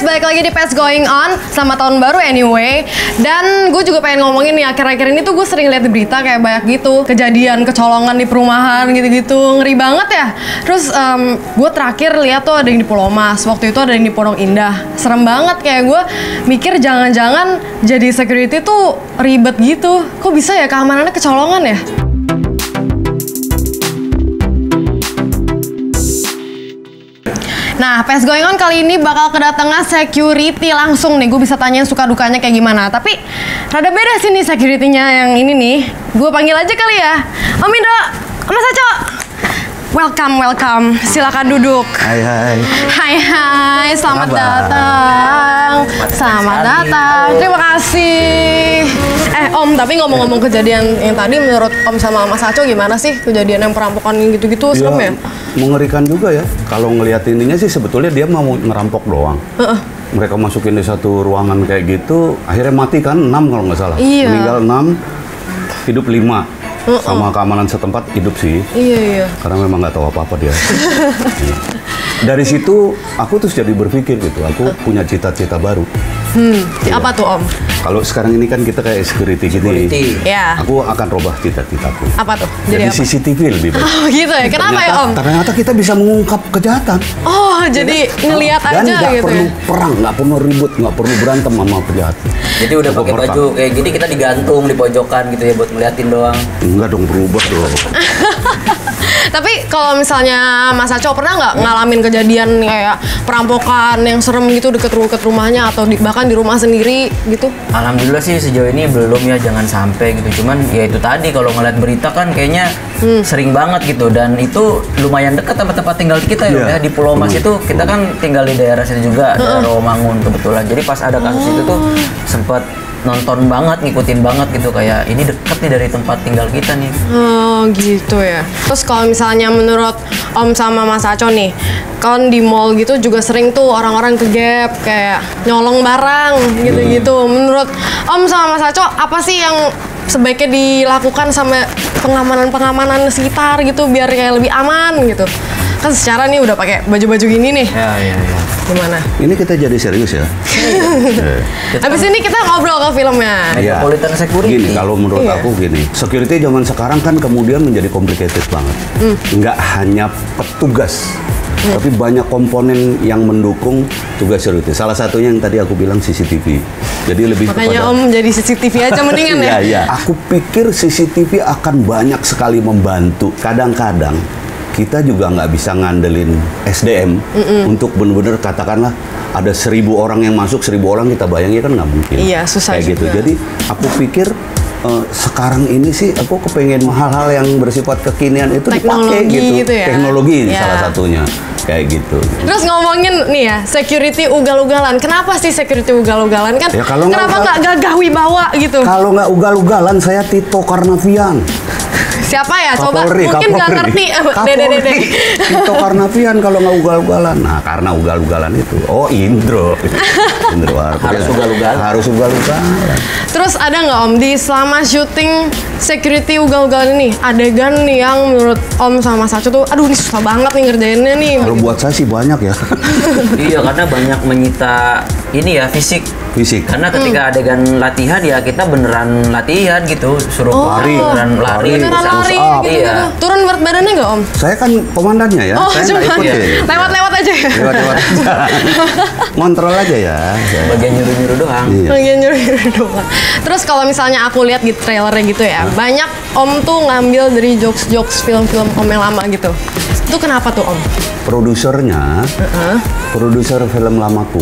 guys, balik lagi di Pets Going On. Selamat tahun baru anyway. Dan gue juga pengen ngomongin nih, akhir-akhir ini tuh gue sering lihat di berita kayak banyak gitu kejadian kecolongan di perumahan gitu-gitu. Ngeri banget ya. Terus gue terakhir lihat tuh ada yang di Pulau Mas, waktu itu ada yang di Pondok Indah. Serem banget, kayak gue mikir jangan-jangan jadi security tuh ribet gitu. Kok bisa ya keamanannya kecolongan ya? Nah, Pets Going On kali ini bakal kedatangan security langsung nih. Gue bisa tanyain suka dukanya kayak gimana. Tapi rada beda sih nih security-nya yang ini nih. Gue panggil aja kali ya. Om Indro, Mas Aco. Welcome. Silakan duduk. Hai. Selamat datang. Terima kasih. Om, tapi ngomong-ngomong kejadian yang tadi, menurut Om sama Mas Aco gimana sih kejadian yang perampokan gitu-gitu? Serem ya? Mengerikan juga ya. Kalau ngelihat ininya sih sebetulnya dia mau ngerampok doang. Mereka masukin di satu ruangan kayak gitu, akhirnya mati kan 6 kalau nggak salah. Iya. Meninggal 6, hidup 5. Sama keamanan setempat hidup sih. Iya. Karena memang nggak tahu apa-apa dia. Dari situ aku terus jadi berpikir gitu, aku punya cita-cita baru. Apa tuh Om? Kalau sekarang ini kan kita kayak security gini. Ya. Aku akan rubah cita-citaku. Apa tuh? Jadi apa? CCTV lebih baik. Oh gitu ya? Kenapa ya Om? Ternyata kita bisa mengungkap kejahatan. Oh, jadi ngelihat aja dan gitu nggak perlu ya? perang, nggak perlu ribut, nggak perlu berantem sama penjahat. Jadi udah pakai baju kayak gini kita digantung di pojokan gitu ya buat ngeliatin doang. Enggak dong, berubah dong. Tapi kalau misalnya Mas Aco pernah nggak ngalamin kejadian kayak perampokan yang serem gitu deket rumahnya atau bahkan di rumah sendiri gitu? Alhamdulillah sih sejauh ini belum ya, jangan sampai gitu. Cuman ya itu tadi kalau ngeliat berita kan kayaknya sering banget gitu, dan itu lumayan dekat sama tempat tinggal kita ya. Di Pulau Mas itu kita kan tinggal di daerah sini juga, daerah Rawamangun kebetulan. Jadi pas ada kasus itu tuh sempat nonton banget, ngikutin banget gitu, kayak ini deket nih dari tempat tinggal kita nih. Oh gitu ya. Terus kalau misalnya menurut Om sama Mas Aco nih, kan di mall gitu juga sering tuh orang-orang ke Gap kayak nyolong barang gitu-gitu. Menurut Om sama Mas Aco apa sih yang sebaiknya dilakukan sama pengamanan sekitar gitu biar kayak lebih aman gitu? Kan secara nih udah pakai baju-baju gini nih. Iya. Gimana? Ini kita jadi serius ya. Habis ini kita ngobrol ke filmnya. Metropolitan Security. Gini, kalau menurut aku gini, security zaman sekarang kan kemudian menjadi complicated banget. Nggak hanya petugas, tapi banyak komponen yang mendukung tugas security. Salah satunya yang tadi aku bilang CCTV. Jadi lebih makanya Om jadi CCTV aja mendingan ya. Iya. Aku pikir CCTV akan banyak sekali membantu. Kadang-kadang kita juga nggak bisa ngandelin SDM untuk benar-benar katakanlah ada 1000 orang yang masuk, 1000 orang kita bayangin kan nggak mungkin. Iya, susah kayak gitu. juga. Jadi aku pikir sekarang ini sih aku kepengen hal-hal yang bersifat kekinian itu dipakai gitu ya? Teknologi salah satunya kayak gitu. Terus ngomongin nih ya, security ugal-ugalan. Kenapa sih security ugal-ugalan kan? Ya, kalau kenapa nggak gagah wibawa gitu? Kalau nggak ugal-ugalan saya Tito Karnavian. Siapa ya? Coba Kapolri, mungkin nggak ngerti. Dede. Tito Karnavian kalau nggak ugal-ugalan. Nah, karena ugal-ugalan itu. Oh, Indro. Harus ugal-ugalan. Harus ugal-ugalan. Terus ada nggak Om di selama syuting security ugal-ugalan ini adegan nih yang menurut Om sama Mas Aco tuh, aduh ini susah banget nih ngerjainnya nih. Kalau buat saya sih banyak ya. Iya, karena banyak menyita ini ya fisik. Karena ketika adegan latihan ya kita beneran latihan gitu, suruh lari, beneran lari gitu. Iya. Turun berat badannya nggak Om? Saya kan komandannya ya. Oh, saya nggak ikut ya. Lewat-lewat aja ya? Lewat-lewat aja. Ngontrol aja ya. Bagian nyuruh-nyuruh doang. Iya. Bagian nyuruh doang. Terus kalau misalnya aku lihat di trailernya gitu ya, banyak Om tuh ngambil dari jokes-jokes film-film Om yang lama gitu. Itu kenapa tuh Om? Produsernya, produser film lamaku.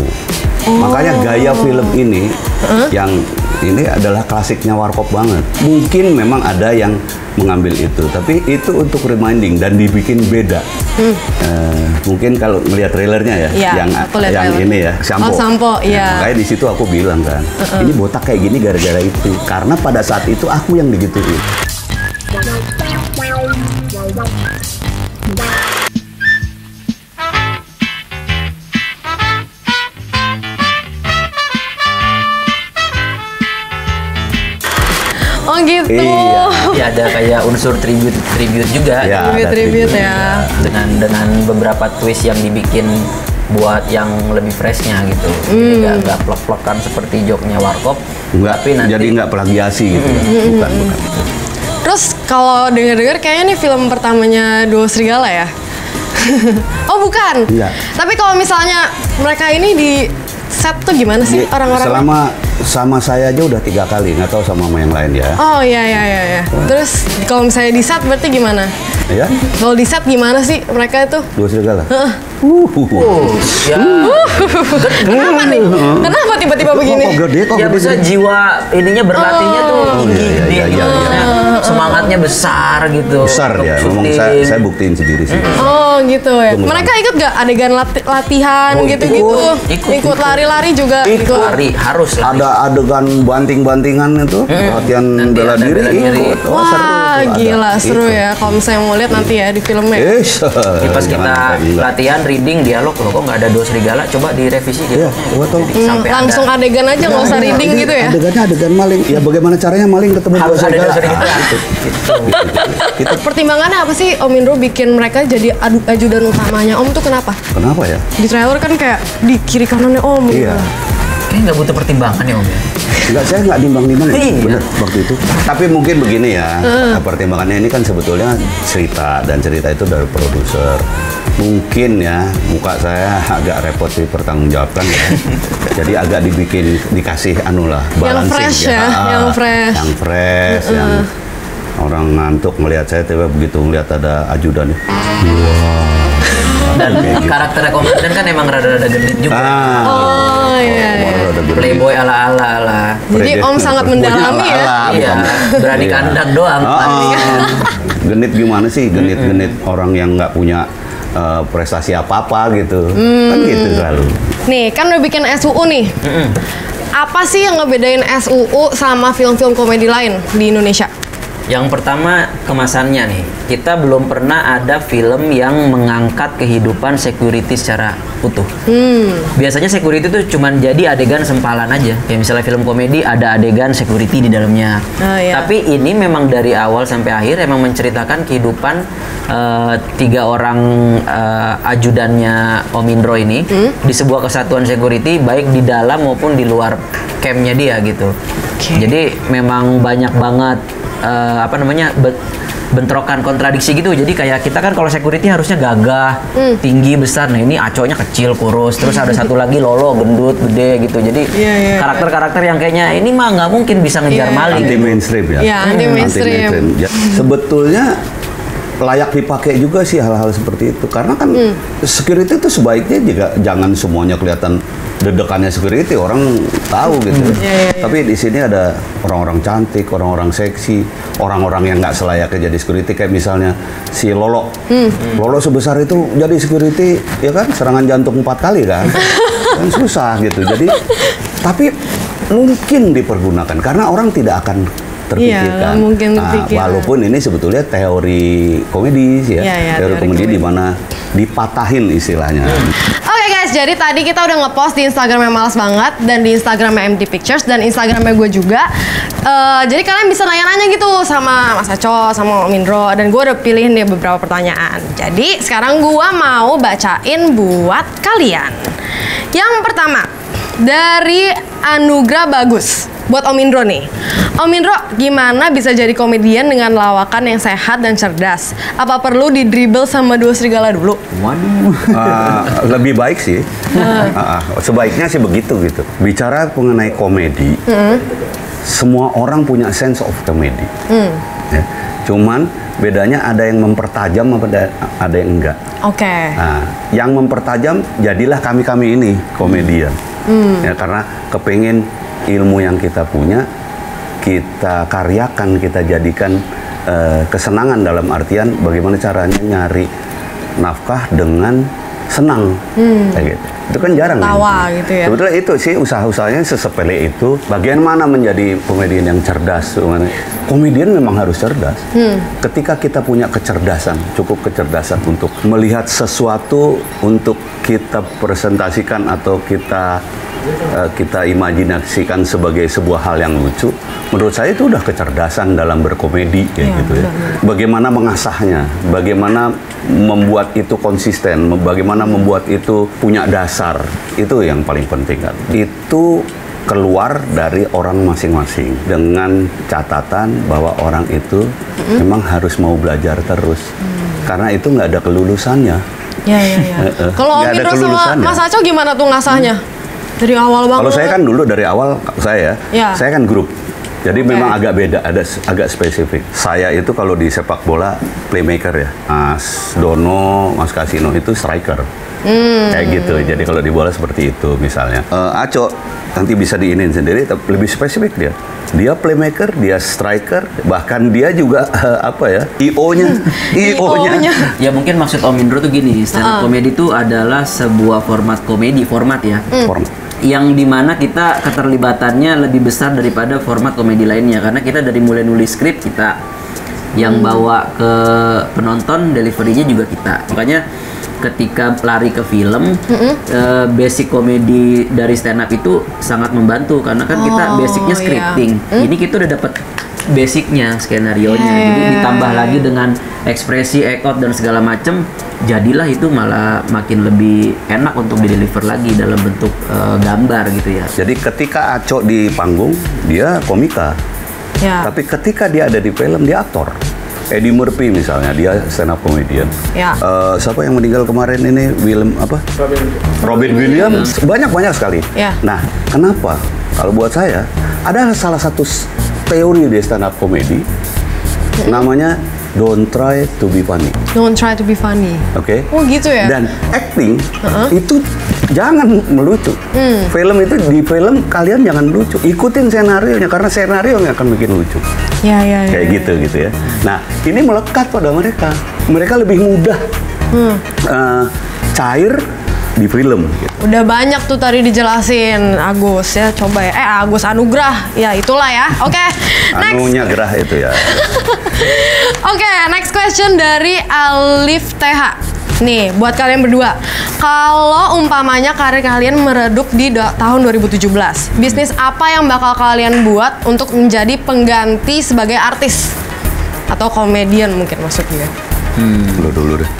Makanya gaya film ini yang ini adalah klasiknya Warkop banget. Mungkin memang ada yang mengambil itu, tapi itu untuk reminding dan dibikin beda. Mungkin kalau melihat trailernya ya, yang ini ya, Sampo. Oh, Sampo, iya. Makanya di situ aku bilang kan, ini botak kayak gini gara-gara itu. Karena pada saat itu aku yang digituin. Oh gitu. Iya, ya ada kayak unsur tribute juga. Ya, Tribute ya. Dengan beberapa twist yang dibikin buat yang lebih freshnya gitu. Jadi nggak plek-plekan seperti joknya Warkop. Enggak, Tapi nanti jadi nggak plagiasi gitu. Bukan. Terus kalau denger-denger kayaknya nih film pertamanya Duo Serigala ya? Oh bukan? Iya. Tapi kalau misalnya mereka ini di set tuh gimana sih orang-orang? Selama sama saya aja udah 3 kali, nggak tahu sama yang lain ya. Oh iya. Terus kalau misalnya di set berarti gimana? Ya? Kalau di set gimana sih mereka itu? Duo Serigala. ya Kenapa nih? Kenapa tiba-tiba begini? Kok gede, kok ya gede. bisa jiwa ininya berlatihnya tuh tinggi, iya, gede iya, gitu. iya. Maksudnya semangatnya besar gitu. Besar untuk ya, memang syuting. saya buktiin sendiri sih. Oh gitu ya. Tunggu, Mereka ikut gak adegan latihan Oh, gitu-gitu? ikut. Lari-lari juga? Ikut. Lari harus lari. Ada adegan banting-bantingan itu, latihan Nanti bela ada diri. bela diri. Ikut. Oh, Wah seru tuh, gila ada. seru Ikut. ya. Kalau misalnya mau lihat nanti ya di filmnya. Jadi pas kita latihan reading dialog loh kok nggak ada Duo Serigala, coba direvisi gitu. Iya, coba tolong. Langsung adegan aja nggak usah reading gitu ya? Adegannya adegan maling. Ya bagaimana caranya maling ketemu Harus Duo ada Duo Serigala? Serigala. Gitu. Kita Pertimbangannya apa sih Om Indro bikin mereka jadi ajudan utamanya Om tuh kenapa? kenapa ya? Di trailer kan kayak di kiri kanannya Om. Iya. Kayaknya nggak butuh pertimbangan ya Om ya. Enggak, saya nggak nimbang-nimbang ya, Iya. bener waktu itu. Tapi mungkin begini ya, pertimbangannya ini kan sebetulnya cerita dan cerita itu dari produser. Mungkin ya, muka saya agak repot dipertanggungjawabkan ya. Jadi agak dikasih anu lah, balancing fresh ya, yang fresh. Yang fresh, yang orang ngantuk melihat saya tiba begitu melihat ada ajudannya. Dan karakter komandan kan emang rada-rada gendut juga. Oh iya. Playboy ala-ala lah. Jadi Om sangat mendalami ya. Iya, berani kandang doang. Genit gimana sih? Genit orang yang nggak punya prestasi apa-apa gitu. Kan gitu selalu. Nih kan udah bikin SUU nih. Apa sih yang ngebedain SUU sama film-film komedi lain di Indonesia? Yang pertama kemasannya nih, kita belum pernah ada film yang mengangkat kehidupan security secara utuh. Biasanya security tuh cuman jadi adegan sempalan aja. Kayak misalnya film komedi ada adegan security di dalamnya. Oh, iya. Tapi ini memang dari awal sampai akhir emang menceritakan kehidupan 3 orang ajudannya Om Indro ini di sebuah kesatuan security baik di dalam maupun di luar campnya dia gitu. Jadi memang banyak banget bentrokan kontradiksi gitu. Jadi kayak kita kan kalau security harusnya gagah, tinggi, besar. Nah ini aconya kecil, kurus. Terus ada satu lagi lolo, gendut, gede gitu. Jadi karakter-karakter yang kayaknya ini mah nggak mungkin bisa ngejar maling. Anti mainstream ya. Iya, anti mainstream. Ya, sebetulnya layak dipakai juga sih hal-hal seperti itu karena kan security itu sebaiknya juga jangan semuanya kelihatan dedekannya security, orang tahu gitu. Tapi di sini ada orang-orang cantik, orang-orang seksi, orang-orang yang nggak selayaknya jadi security kayak misalnya si Lolo. Lolo sebesar itu jadi security ya kan serangan jantung 4 kali kan. Kan susah gitu. Jadi tapi mungkin dipergunakan karena orang tidak akan terpikirkan. Iya, mungkin terpikirkan. Walaupun ini sebetulnya teori komedi ya, teori komedi di mana dipatahin istilahnya. Oke guys, jadi tadi kita udah ngepost di Instagramnya Males Banget dan di Instagramnya MD Pictures dan Instagramnya gue juga. Jadi kalian bisa nanya-nanya gitu sama Mas Aco, sama Om Indro dan gue udah pilihin deh beberapa pertanyaan. Jadi sekarang gue mau bacain buat kalian. Yang pertama dari Anugrah Bagus. Buat Om Indro nih. Om Indro, gimana bisa jadi komedian dengan lawakan yang sehat dan cerdas? Apa perlu di dribble sama Duo Serigala dulu? Waduh, lebih baik sih. Sebaiknya sih begitu gitu. Bicara mengenai komedi, semua orang punya sense of comedy. Ya. Cuman bedanya ada yang mempertajam, ada yang enggak. Oke. Nah, yang mempertajam jadilah kami ini komedian. Ya karena kepengen ilmu yang kita punya kita karyakan, kita jadikan kesenangan dalam artian bagaimana caranya nyari nafkah dengan senang kayak gitu. Itu kan jarang tawa gitu ya. Sebetulnya itu sih usaha-usahanya sesepele itu. Bagian mana menjadi komedian yang cerdas? Komedian memang harus cerdas. Ketika kita punya kecerdasan, cukup kecerdasan untuk melihat sesuatu untuk kita presentasikan atau kita kita imajinasikan sebagai sebuah hal yang lucu, menurut saya itu udah kecerdasan dalam berkomedi kayak gitu ya. Bagaimana mengasahnya, bagaimana membuat itu konsisten, bagaimana membuat itu punya dasar, itu yang paling penting kan. Itu keluar dari orang masing-masing dengan catatan bahwa orang itu memang harus mau belajar terus, karena itu nggak ada kelulusannya. Ya. Kalau Om Indro sama Mas Aco gimana tuh ngasahnya? Dari awal banget. Kalau saya kan dulu dari awal saya kan grup. Jadi memang agak beda, agak spesifik. Saya itu kalau di sepak bola playmaker ya. Mas Dono, Mas Kasino itu striker. Kayak gitu. Jadi kalau di bola seperti itu misalnya. Aco nanti bisa diinin sendiri, tapi lebih spesifik dia. Dia playmaker, dia striker, bahkan dia juga IO-nya. Ya mungkin maksud Om Indro tuh gini, stand up comedy itu adalah sebuah format ya. Yang dimana kita keterlibatannya lebih besar daripada format komedi lainnya, karena kita dari mulai nulis skrip kita, yang bawa ke penonton, deliverynya juga kita. Makanya ketika lari ke film, basic komedi dari stand up itu sangat membantu, karena kan kita basicnya scripting. Ini kita udah dapat basicnya, skenario-nya, jadi ditambah lagi dengan ekspresi, act out dan segala macem, jadilah itu malah makin lebih enak untuk di-deliver lagi dalam bentuk gambar gitu ya. Jadi ketika Aco di panggung, dia komika. Tapi ketika dia ada di film, dia aktor. Eddie Murphy misalnya, dia stand up comedian. Siapa yang meninggal kemarin ini? Robin Williams. Banyak sekali. Nah, kenapa? Kalau buat saya, ada salah satu teori di stand up comedy, namanya don't try to be funny. Don't try to be funny. Oke. Oh gitu ya. Dan acting itu jangan melucu. Di film kalian jangan lucu. Ikutin senarionya, karena senario yang akan bikin lucu. Kayak gitu ya. Nah, ini melekat pada mereka. Mereka lebih mudah cair di film. Gitu. Udah banyak tuh tadi dijelasin Agus ya, coba ya. Agus Anugrah, ya itulah ya. Oke, next. Anunya gerah itu ya. Oke, next question dari Alif TH. Nih, buat kalian berdua. Kalau umpamanya karir kalian meredup di tahun 2017, bisnis apa yang bakal kalian buat untuk menjadi pengganti sebagai artis? Atau komedian mungkin maksudnya. Dulu deh.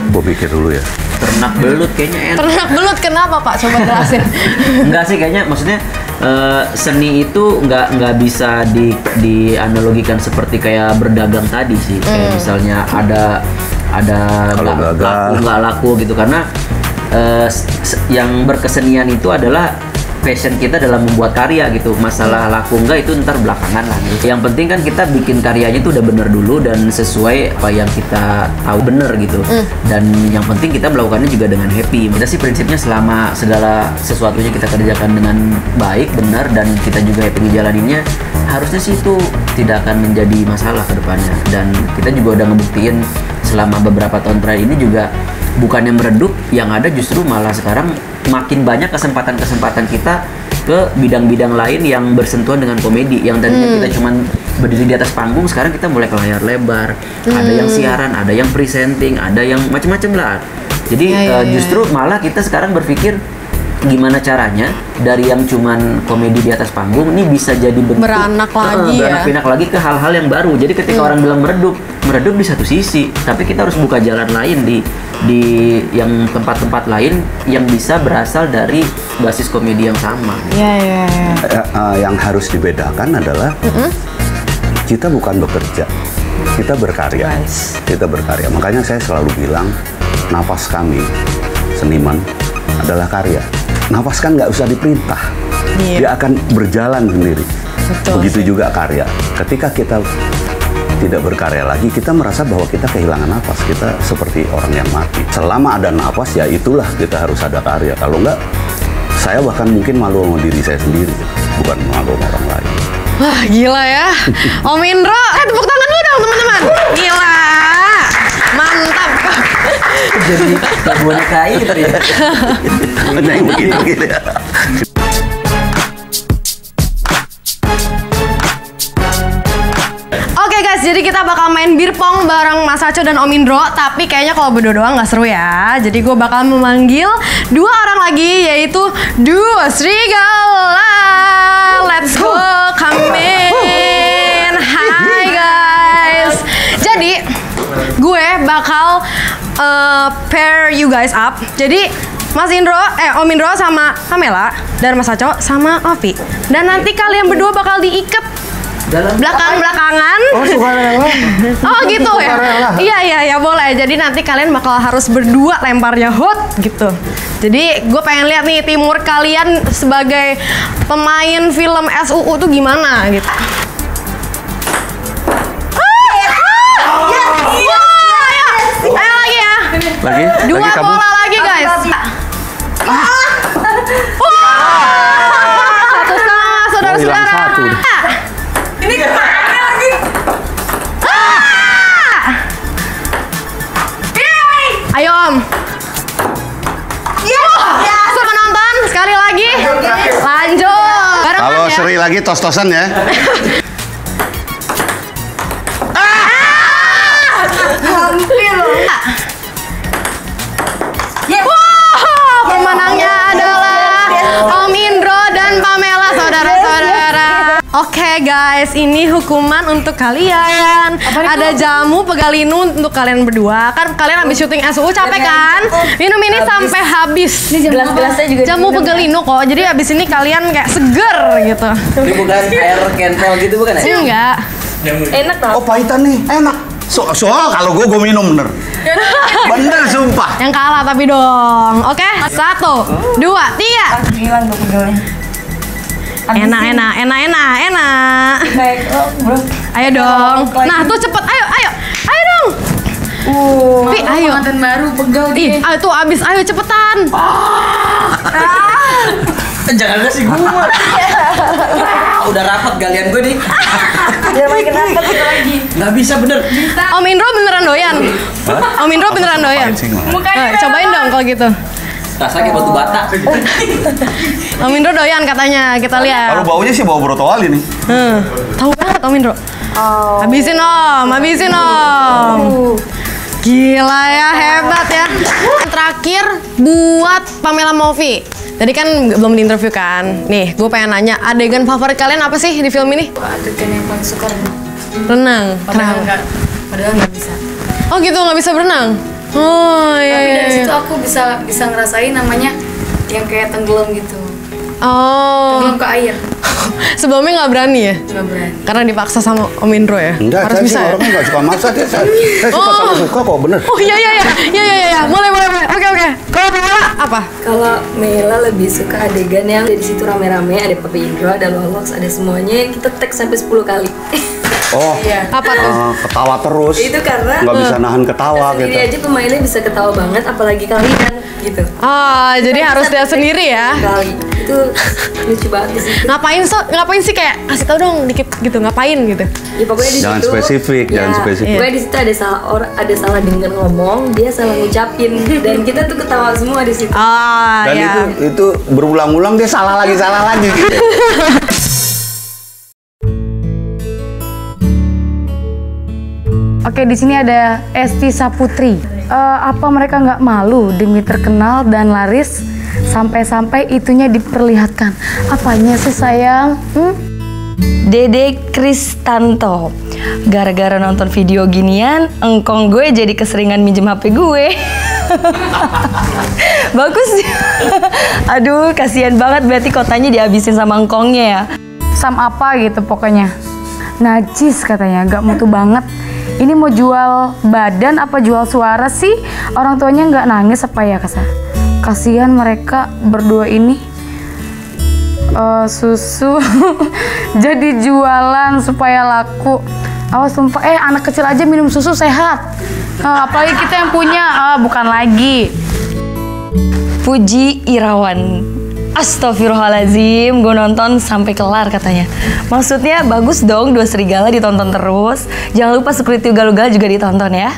Gue pikir dulu ya. Ternak belut kayaknya enak. Ternak belut kenapa Pak? Coba jelasin. Enggak sih, kayaknya maksudnya seni itu nggak bisa dianalogikan seperti kayak berdagang tadi sih. Kayak misalnya ada nggak laku gitu, karena yang berkesenian itu adalah passion kita dalam membuat karya gitu. Masalah laku enggak itu ntar belakangan lah gitu. Yang penting kan kita bikin karyanya itu udah bener dulu dan sesuai apa yang kita tahu bener gitu. Dan yang penting kita melakukannya juga dengan happy. Kita sih prinsipnya selama segala sesuatunya kita kerjakan dengan baik, benar, dan kita juga happy ngejalaninnya, harusnya sih itu tidak akan menjadi masalah ke depannya. Dan kita juga udah ngebuktiin selama beberapa tahun terakhir ini juga bukannya meredup, yang ada justru malah sekarang makin banyak kesempatan-kesempatan kita ke bidang-bidang lain yang bersentuhan dengan komedi. Yang tadinya kita cuman berdiri di atas panggung, sekarang kita mulai ke layar lebar. Ada yang siaran, ada yang presenting, ada yang macam-macam lah. Jadi justru malah kita sekarang berpikir gimana caranya dari yang cuman komedi di atas panggung ini bisa jadi bentuk beranak lagi ke hal-hal yang baru. Jadi ketika orang bilang meredup di satu sisi, tapi kita harus buka jalan lain di yang tempat-tempat lain yang bisa berasal dari basis komedi yang sama. Yang harus dibedakan adalah kita bukan bekerja, kita berkarya. Kita berkarya. Makanya saya selalu bilang nafas kami seniman adalah karya. Nafas kan nggak usah diperintah, dia akan berjalan sendiri. Begitu juga karya. Ketika kita tidak berkarya lagi, kita merasa bahwa kita kehilangan nafas. Kita seperti orang yang mati. Selama ada nafas, ya itulah kita harus ada karya. Kalau enggak, saya bahkan mungkin malu sama diri saya sendiri, bukan malu sama orang lain. Wah, gila ya. Om Indro, tepuk tangan dulu dong teman-teman. Gila. Mantap. Jadi boneka gitu ya. Begitu ya. Oke guys, jadi kita bakal main beer pong bareng Mas Aco dan Om Indro. Tapi kayaknya kalau berdua doang nggak seru ya. Jadi gue bakal memanggil 2 orang lagi, yaitu Dua Serigala. Let's go, come in. Hai guys. Jadi gue bakal pair you guys up. Jadi Om Indro sama Pamela dan Mas Aco sama Ovi. Dan nanti kalian berdua bakal diikat belakang-belakangan. Oh, sukarela. Oh gitu ya. Iya boleh. Jadi nanti kalian bakal harus berdua lemparnya hot gitu. Jadi gue pengen lihat nih teamwork kalian sebagai pemain film SUU tuh gimana gitu. Ayo lagi ya. Lagi? 2 bola lagi guys. 1,5 saudara-saudara. Ini kemana lagi? Ayo Om. Suka nonton sekali lagi. Lanjut. Kalau seri lagi tos-tosan ya. Pemenangnya adalah Om Indro dan Pamela, saudara-saudara. Oke guys, ini hukuman untuk kalian. Ada jamu pegalinu untuk kalian berdua. Kan kalian habis syuting SUU capek kan? Minum ini sampai habis. Gelas-gelasnya juga jamu pegalinu kok. Jadi habis ini kalian kayak seger gitu. Ini bukan air kental gitu bukan ya? Enggak. enak tau. Oh, pahitan nih, enak. Soal kalau gue minum bener. Bener sumpah. Yang kalah tapi dong. Oke? 1, 2, 3. Hilang tuh pegelnya. Enak. Baik, bro. Ayo dong. Nah, tuh cepet. Ayo dong. Pi, ayo. Mantan baru pegel Ih, dia. tuh abis. Ayo cepetan. Jangan kasih gua. Udah rapat galian gue nih. Dia makin rapat gitu lagi. Nggak bisa bener. Om Indro beneran doyan. Om Indro beneran doyan. Mukanya Cobain dong kalau gitu. Rasanya kayak batu bata. Om Indro doyan katanya. Kita Kalau lihat. baunya sih bau brotowali nih. Tahu banget Om Indro. Habisin Om. Gila ya, hebat ya. Yang terakhir buat Pamela Movi. Tadi kan belum diinterview kan. Nih, gue pengen nanya, adegan favorit kalian apa sih di film ini? Adegan yang paling suka Renang. Kenapa? Padahal nggak bisa. Oh gitu, nggak bisa berenang? Oh iya. Tapi dari situ aku bisa ngerasain namanya yang kayak tenggelam gitu. Oh. Tenggelam ke air. Sebelumnya nggak berani ya? Nggak berani. Karena dipaksa sama Om Indro ya? Enggak, Harus saya bisa sih ya? orangnya nggak suka maksa. Saya suka kok, bener. Oh iya. Mulai. Oke. Kalau Pamela apa? Kalau Mela lebih suka adegan yang di situ rame-rame, ada Papi Indro, ada Lolox, ada semuanya. Kita tag sampai 10 kali. Oh, Apa tuh? ketawa terus. Itu karena Nggak bisa nahan ketawa sendiri gitu. aja pemainnya bisa ketawa banget, apalagi kalian gitu. Oh, jadi harus lihat sendiri ya? Kali itu lucu banget sih. Ngapain sih kayak kasih tau dong dikit gitu, ngapain gitu? Ya pokoknya di Jangan situ. spesifik, jangan spesifik. Pokoknya di situ ada salah denger ngomong, dia salah ngucapin, dan kita tuh ketawa semua di situ. Ah, Dan ya. itu berulang-ulang dia salah lagi gitu. Oke, di sini ada Esti Saputri. Apa mereka nggak malu demi terkenal dan laris sampai-sampai itunya diperlihatkan? Apanya sih sayang? Dede Kristanto. Gara-gara nonton video ginian, engkong gue jadi keseringan minjem HP gue. Bagus ya. Aduh, kasihan banget berarti kotanya dihabisin sama engkongnya ya. Sam apa gitu pokoknya. Najis katanya, nggak mutu banget. Ini mau jual badan apa jual suara sih? Orang tuanya nggak nangis apa ya kasar? Kasihan mereka berdua ini. Susu jadi jualan supaya laku. Awas sumpah, anak kecil aja minum susu sehat. Apalagi kita yang punya, bukan lagi. Puji Irawan. Astagfirullahaladzim, gue nonton sampai kelar katanya. Maksudnya bagus dong, Dua Serigala ditonton terus. Jangan lupa Security Ugal-Ugal juga ditonton ya.